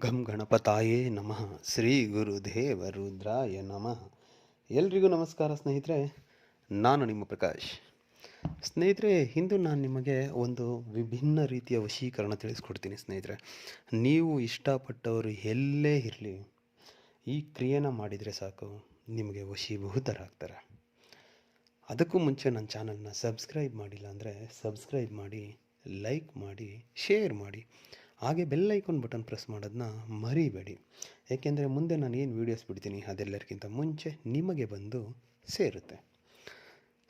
ಗಂ ಗಣಪತಾಯೇ ನಮಃ. ಶ್ರೀ ಗುರುದೇವ ರುದ್ರಾಯ ನಮಃ. ಎಲ್ರಿಗೂ ನಮಸ್ಕಾರ ಸ್ನೇಹಿತರೆ, ನಾನು ನಿಮ್ಮ ಪ್ರಕಾಶ್. ಸ್ನೇಹಿತರೆ, ಇಂದು ನಾನು ನಿಮಗೆ ಒಂದು ವಿಭಿನ್ನ ರೀತಿಯ ವಶೀಕರಣ ತಿಳಿಸ್ಕೊಡ್ತೀನಿ. ಸ್ನೇಹಿತರೆ, ನೀವು ಇಷ್ಟಪಟ್ಟವರು ಎಲ್ಲೇ ಇರಲಿ, ಈ ಕ್ರಿಯೆನ ಮಾಡಿದರೆ ಸಾಕು, ನಿಮಗೆ ವಶೀಭೂತರಾಗ್ತಾರೆ. ಅದಕ್ಕೂ ಮುಂಚೆ ನನ್ನ ಚಾನಲ್ನ ಸಬ್ಸ್ಕ್ರೈಬ್ ಮಾಡಿಲ್ಲ ಅಂದರೆ ಸಬ್ಸ್ಕ್ರೈಬ್ ಮಾಡಿ, ಲೈಕ್ ಮಾಡಿ, ಶೇರ್ ಮಾಡಿ, ಹಾಗೆ ಬೆಲ್ ಐಕಾನ್ ಬಟನ್ ಪ್ರೆಸ್ ಮಾಡೋದನ್ನ ಮರಿಬೇಡಿ. ಏಕೆಂದರೆ ಮುಂದೆ ನಾನು ಏನು ವೀಡಿಯೋಸ್ ಬಿಡ್ತೀನಿ ಅದೆಲ್ಲರಿಗಿಂತ ಮುಂಚೆ ನಿಮಗೆ ಬಂದು ಸೇರುತ್ತೆ.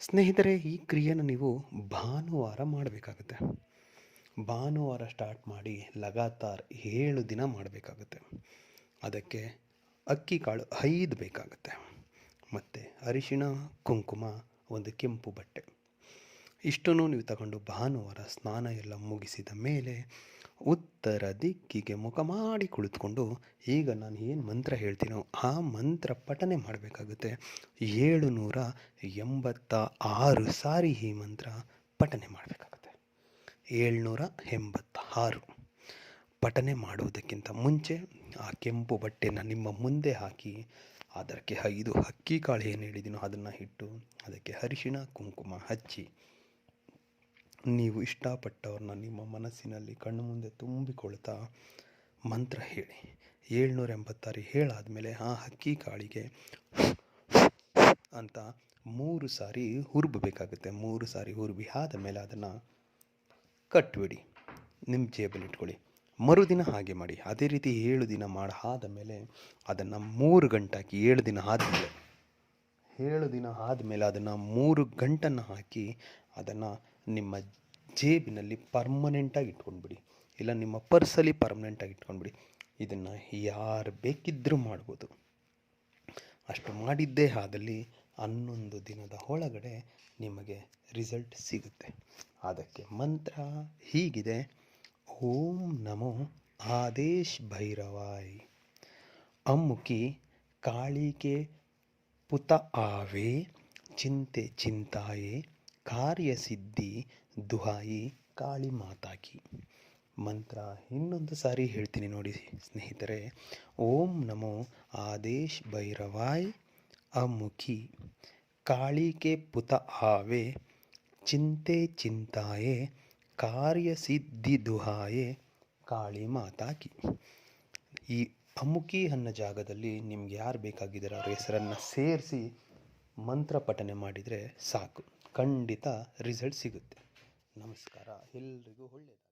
ಸ್ನೇಹಿತರೆ, ಈ ಕ್ರಿಯೆನ ನೀವು ಭಾನುವಾರ ಮಾಡಬೇಕಾಗುತ್ತೆ. ಭಾನುವಾರ ಸ್ಟಾರ್ಟ್ ಮಾಡಿ ಲಗಾತಾರ್ 7 ದಿನ ಮಾಡಬೇಕಾಗುತ್ತೆ. ಅದಕ್ಕೆ ಅಕ್ಕಿ ಕಾಳು 5 ಬೇಕಾಗುತ್ತೆ, ಮತ್ತು ಅರಿಶಿಣ, ಕುಂಕುಮ, ಒಂದು ಕೆಂಪು ಬಟ್ಟೆ, ಇಷ್ಟನ್ನು ನೀವು ತಗೊಂಡು ಭಾನುವಾರ ಸ್ನಾನ ಎಲ್ಲ ಮುಗಿಸಿದ ಮೇಲೆ ಉತ್ತರ ದಿಕ್ಕಿಗೆ ಮುಖ ಮಾಡಿ ಕುಳಿತುಕೊಂಡು, ಈಗ ನಾನು ಏನು ಮಂತ್ರ ಹೇಳ್ತೀನೋ ಆ ಮಂತ್ರ ಪಠನೆ ಮಾಡಬೇಕಾಗುತ್ತೆ. 786 ಸಾರಿ ಈ ಮಂತ್ರ ಪಠನೆ ಮಾಡಬೇಕಾಗುತ್ತೆ. 786 ಪಠನೆ ಮಾಡುವುದಕ್ಕಿಂತ ಮುಂಚೆ ಆ ಕೆಂಪು ಬಟ್ಟೆನ ನಿಮ್ಮ ಮುಂದೆ ಹಾಕಿ, ಅದಕ್ಕೆ 5 ಅಕ್ಕಿ ಕಾಳು ಏನು ಹೇಳಿದ್ದೀನೋ ಅದನ್ನು ಇಟ್ಟು, ಅದಕ್ಕೆ ಅರಿಶಿಣ ಕುಂಕುಮ ಹಚ್ಚಿ, ನೀವು ಇಷ್ಟಪಟ್ಟವ್ರನ್ನ ನಿಮ್ಮ ಮನಸ್ಸಿನಲ್ಲಿ ಕಣ್ಣು ಮುಂದೆ ತುಂಬಿಕೊಳ್ತಾ ಮಂತ್ರ ಹೇಳಿ. 786 ಹೇಳಾದಮೇಲೆ ಆ ಅಕ್ಕಿ ಕಾಳಿಗೆ ಅಂತ 3 ಸಾರಿ ಹುರ್ಬೇಕಾಗುತ್ತೆ. 3 ಸಾರಿ ಹುರ್ಬಿ ಆದ ಮೇಲೆ ಅದನ್ನು ಕಟ್ಬಿಡಿ, ನಿಮ್ಮ ಜೇಬಲ್ಲಿ ಇಟ್ಕೊಳ್ಳಿ. ಮರುದಿನ ಹಾಗೆ ಮಾಡಿ. ಅದೇ ರೀತಿ 7 ದಿನ ಆದ ಮೇಲೆ ಅದನ್ನು 3 ಗಂಟೆ ಹಾಕಿ, 7 ದಿನ ಆದಮೇಲೆ ಅದನ್ನು 3 ಗಂಟನ್ನು ಹಾಕಿ ಅದನ್ನು ನಿಮ್ಮ ಜೇಬಿನಲ್ಲಿ ಪರ್ಮನೆಂಟಾಗಿ ಇಟ್ಕೊಂಡ್ಬಿಡಿ, ಇಲ್ಲ ನಿಮ್ಮ ಪರ್ಸಲ್ಲಿ ಪರ್ಮನೆಂಟಾಗಿ ಇಟ್ಕೊಂಡ್ಬಿಡಿ. ಇದನ್ನು ಯಾರು ಬೇಕಿದ್ದರೂ ಮಾಡ್ಬೋದು. ಅಷ್ಟು ಮಾಡಿದ್ದೇ ಆದಲ್ಲಿ 11 ದಿನದ ಒಳಗಡೆ ನಿಮಗೆ ರಿಸಲ್ಟ್ ಸಿಗುತ್ತೆ. ಅದಕ್ಕೆ ಮಂತ್ರ ಹೀಗಿದೆ: ಓಂ ನಮೋ ಆದೇಶ್ ಭೈರವಾಯ್, ಅಮ್ಮುಕಿ ಕಾಳಿಕೆ ಪುತ ಆವೆ, ಚಿಂತೆ ಚಿಂತಾಯೆ, ಕಾರ್ಯಸಿದ್ಧಿ ದುಹಾಯಿ ಕಾಳಿ ಮಾತಾಕಿ. ಮಂತ್ರ ಇನ್ನೊಂದು ಸಾರಿ ಹೇಳ್ತೀನಿ ನೋಡಿ ಸ್ನೇಹಿತರೆ. ಓಂ ನಮೋ ಆದೇಶ್ ಭೈರವಾಯ್, ಅಮ್ಮುಖಿ ಕಾಳಿಕೆ ಪುತ ಆವೆ, ಚಿಂತೆ ಚಿಂತಾಯೆ, ಕಾರ್ಯಸಿದ್ಧಿ ದುಹಾಯೆ ಕಾಳಿ ಮಾತಾಕಿ. ಈ ಅಮ್ಮುಖಿ ಅನ್ನೋ ಜಾಗದಲ್ಲಿ ನಿಮ್ಗೆ ಯಾರು ಬೇಕಾಗಿದ್ದಾರೆ ಅವ್ರ ಹೆಸರನ್ನು ಸೇರಿಸಿ ಮಂತ್ರ ಪಠನೆ ಮಾಡಿದರೆ ಸಾಕು, ಖಂಡಿತ ರಿಸಲ್ಟ್ ಸಿಗುತ್ತೆ. ನಮಸ್ಕಾರ, ಎಲ್ರಿಗೂ ಒಳ್ಳೆಯದು.